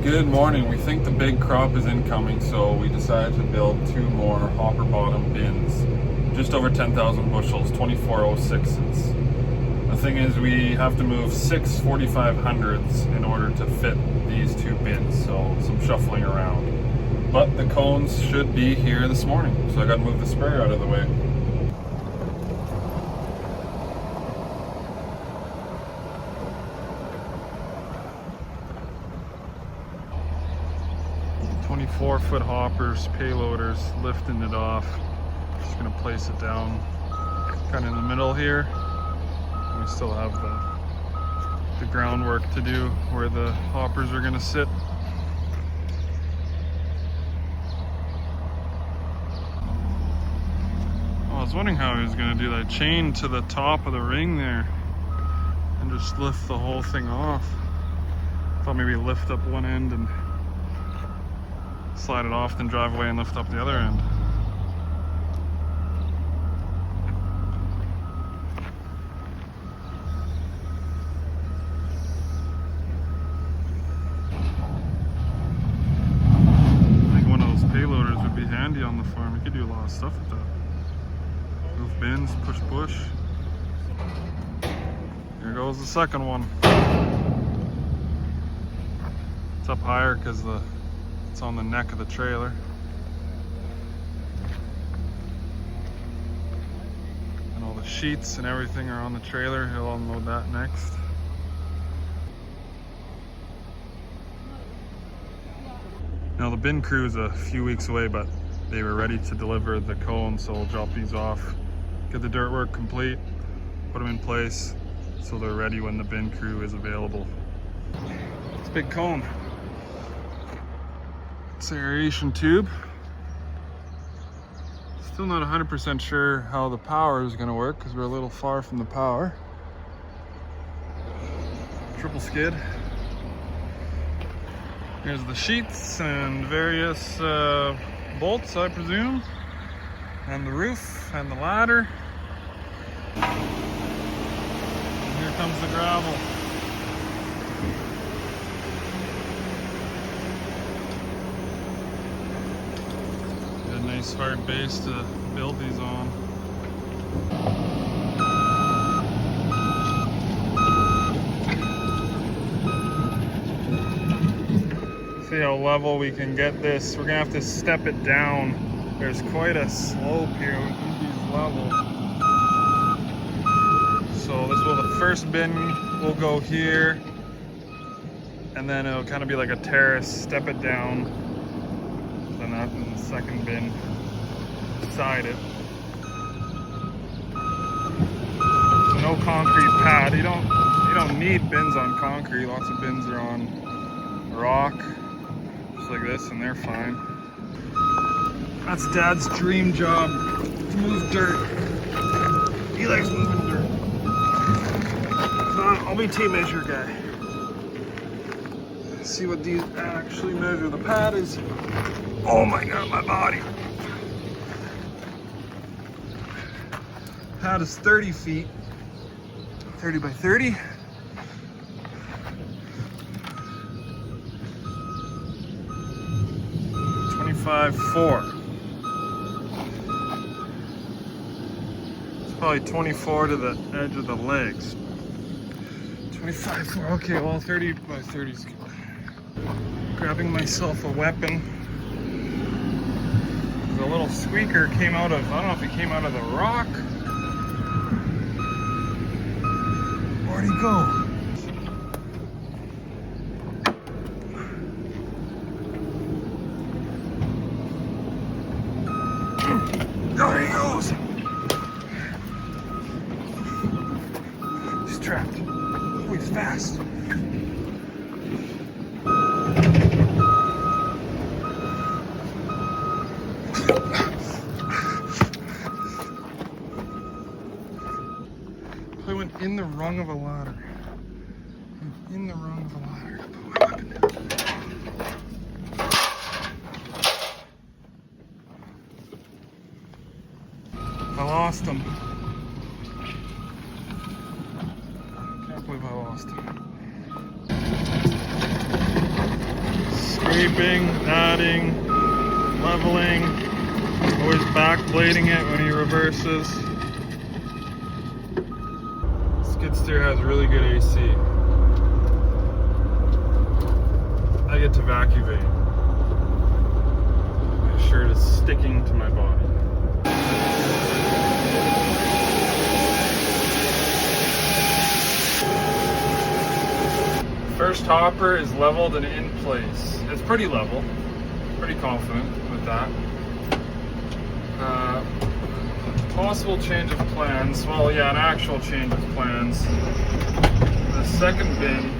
Good morning. We think the big crop is incoming, so we decided to build 2 more hopper bottom bins. Just over 10,000 bushels, 2406s. The thing is, we have to move 6 4500s in order to fit these 2 bins, so some shuffling around. But the cones should be here this morning, so I gotta move the sprayer out of the way. 24-foot hoppers, payloaders, lifting it off. Just gonna place it down kind of in the middle here. We still have the groundwork to do where the hoppers are gonna sit. I was wondering how he was gonna do that chain to the top of the ring there and just lift the whole thing off. Thought maybe lift up one end and slide it off, then drive away and lift up the other end. I think one of those payloaders would be handy on the farm. You could do a lot of stuff with that. Move bins, push. Here goes the second one. It's up higher because it's on the neck of the trailer. And all the sheets and everything are on the trailer. He'll unload that next. Now the bin crew is a few weeks away, but they were ready to deliver the cones, so we'll drop these off, get the dirt work complete, put them in place so they're ready when the bin crew is available. It's a big cone. It's an aeration tube. Still not 100% sure how the power is going to work because we're a little far from the power. Triple skid. Here's the sheets and various bolts, I presume, and the roof and the ladder. And here comes the gravel. Nice hard base to build these on. See how level we can get this. We're gonna have to step it down. There's quite a slope here. We need these level. So the first bin will go here, and then it'll kind of be like a terrace. Step it down. Then that in the second bin beside it. So no concrete pad. You don't need bins on concrete. Lots of bins are on rock, just like this, and they're fine. That's Dad's dream job, to move dirt. He likes moving dirt. So I'll be tape measure guy. Let's see what these actually measure. The pad is, oh my God, my body. Pad is 30 feet, 30 by 30. $25.4. It's probably 24 to the edge of the legs. $25.4. Okay, well, 30 by 30 is good. Grabbing myself a weapon. The little squeaker came out of, I don't know if it came out of the rock. Where'd he go? There he goes. He's trapped. Oh, he's fast. I went in the rung of a ladder. In the rung of a ladder. Put my weapon down. I lost him. Can't believe I lost him. scraping, adding, leveling, always backblading it when he reverses. Skid steer has really good AC. I get to vacuum. My shirt is sticking to my body. First hopper is leveled and in place. It's pretty level. Pretty confident with that. Possible change of plans. Well, yeah, an actual change of plans. The second bin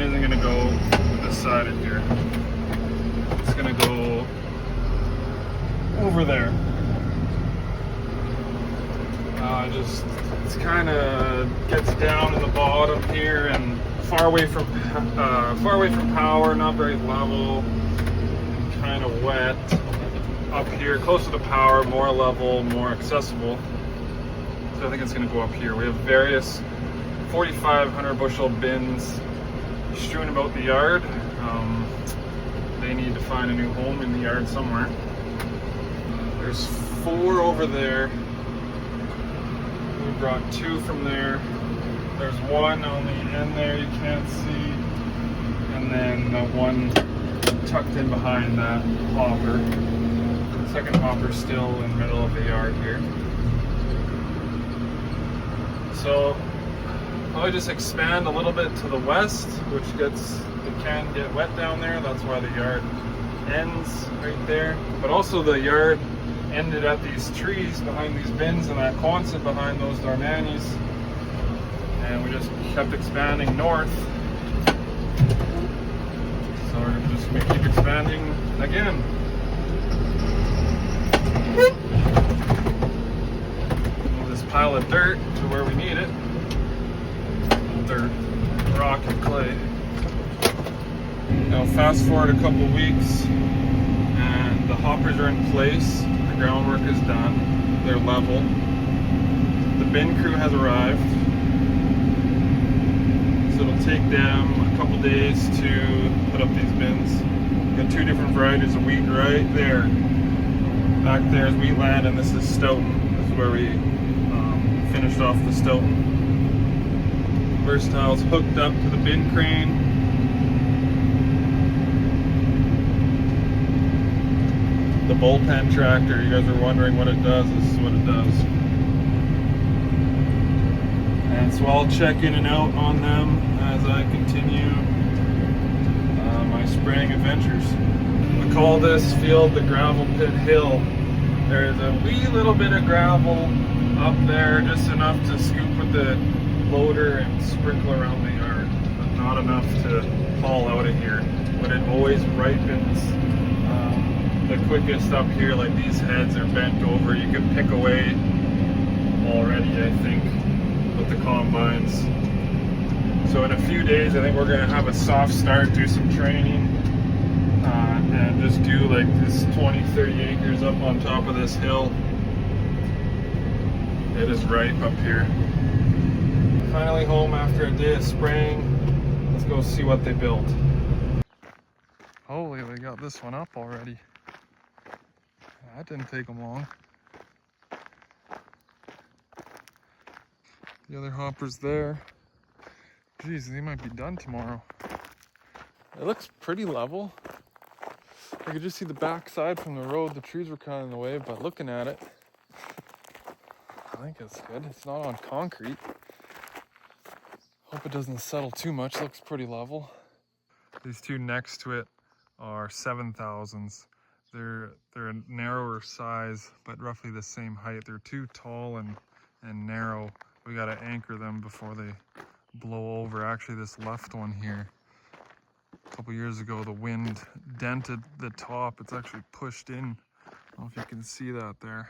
isn't going to go this side of here. It's going to go over there. It's kind of gets down in the bottom here and far away from power, not very level, kind of wet. Up here, closer to power, more level, more accessible. So I think it's going to go up here. We have various 4,500 bushel bins strewn about the yard. They need to find a new home in the yard somewhere. There's 4 over there. We brought 2 from there. There's 1 on the end there you can't see. And then the 1 tucked in behind that hopper. The second hopper still in the middle of the yard here. So I'll just expand a little bit to the west, which it can get wet down there. That's why the yard ends right there. But also the yard ended at these trees behind these bins and that Quonset behind those Darmanis. And we just kept expanding north. So we're just going to keep expanding again. Move this pile of dirt to where we need it. Dirt, rock, and clay. Now fast forward a couple weeks and the hoppers are in place. The groundwork is done. They're level. The bin crew has arrived. So it'll take them a couple days to put up these bins. We've got 2 different varieties of wheat right there. Back there is wheatland and this is Stoughton. This is where we finished off the Stoughton. Versatile's hooked up to the bin crane. The bullpen tractor, you guys are wondering what it does, this is what it does. And so I'll check in and out on them as I continue my spraying adventures. We call this field the Gravel Pit Hill. There's a wee little bit of gravel up there, just enough to scoop with the loader and sprinkle around the yard, but not enough to haul out of here. But it always ripens the quickest up here. Like these heads are bent over. You can pick away already, I think, with the combines. So in a few days, I think we're going to have a soft start, do some training, and just do like this 20-30 acres up on top of this hill. It is ripe up here. Finally home after a day of spraying. Let's go see what they built. Holy, they got this one up already. That didn't take them long. The other hopper's there. Geez, they might be done tomorrow. It looks pretty level. I could just see the back side from the road. The trees were kind of in the way, but looking at it, I think it's good. It's not on concrete. Hope it doesn't settle too much. Looks pretty level. These 2 next to it are 7,000s. They're a narrower size, but roughly the same height. They're too tall and narrow. We got to anchor them before they blow over. Actually, this left one here, a couple years ago, the wind dented the top. It's actually pushed in. I don't know if you can see that there.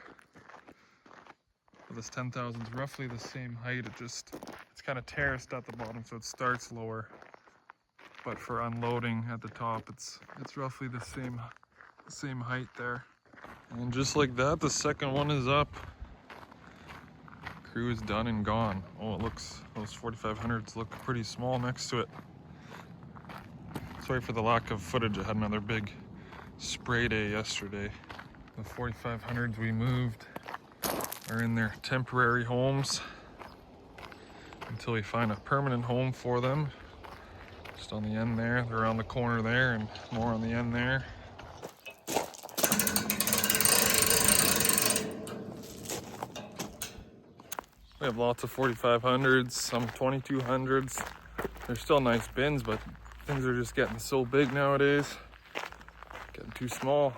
But this 10,000 is roughly the same height. It's kind of terraced at the bottom, so it starts lower. But for unloading at the top, it's roughly the same height there. And just like that, the second one is up. Crew is done and gone. Oh, it looks, those 4500s look pretty small next to it. Sorry for the lack of footage. I had another big spray day yesterday. The 4500s we moved are in their temporary homes until we find a permanent home for them. Just on the end there, they're around the corner there, and more on the end there. We have lots of 4500s, some 2200s. They're still nice bins, but things are just getting so big nowadays. Getting too small.